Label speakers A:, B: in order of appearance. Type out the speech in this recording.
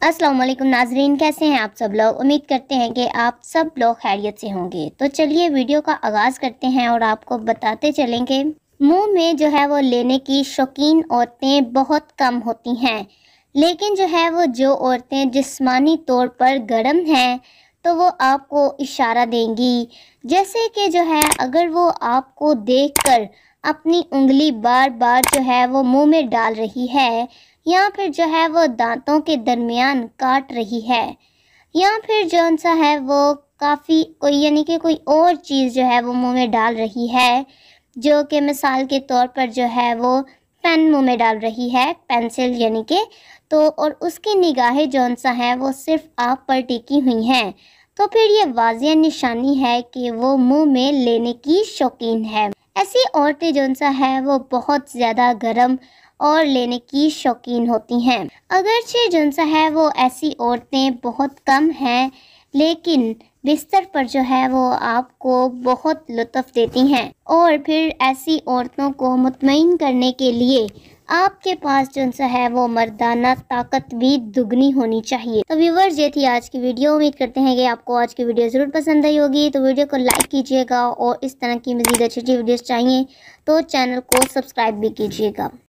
A: अस्सलाम वालेकुम नाजरीन, कैसे हैं आप सब लोग। उम्मीद करते हैं कि आप सब लोग खैरियत से होंगे। तो चलिए वीडियो का आगाज़ करते हैं और आपको बताते चलेंगे मुंह में जो है वो लेने की शौकीन औरतें बहुत कम होती हैं, लेकिन जो है वो जो औरतें जिस्मानी तौर पर गर्म हैं तो वो आपको इशारा देंगी, जैसे कि जो है अगर वो आपको देखकर अपनी उंगली बार बार जो है वो मुंह में डाल रही है, या फिर जो है वो दांतों के दरमियान काट रही है, या फिर जौन सा है वो काफ़ी कोई यानी कि कोई और चीज़ जो है वो मुंह में डाल रही है, जो कि मिसाल के तौर पर जो है वो पेन मुंह में डाल रही है, पेंसिल यानी कि, तो और उसकी निगाहें जौन सा है वो सिर्फ आप पर टिकी हुई हैं, तो फिर ये वाज़िह निशानी है कि वो मुंह में लेने की शौकीन है। ऐसी औरतें जौन सा है वो बहुत ज़्यादा गर्म और लेने की शौकीन होती हैं। अगरचे जौन सा है वो ऐसी औरतें बहुत कम हैं, लेकिन बिस्तर पर जो है वो आपको बहुत लुत्फ़ देती हैं। और फिर ऐसी औरतों को मुतमईन करने के लिए आपके पास जौन सा है वो मर्दाना ताकत भी दुगनी होनी चाहिए। तो व्यूअर्स, ये थी आज की वीडियो। उम्मीद करते हैं कि आपको आज की वीडियो ज़रूर पसंद आई होगी। तो वीडियो को लाइक कीजिएगा और इस तरह की मज़ीद अच्छी वीडियोज़ चाहिए तो चैनल को सब्सक्राइब भी कीजिएगा।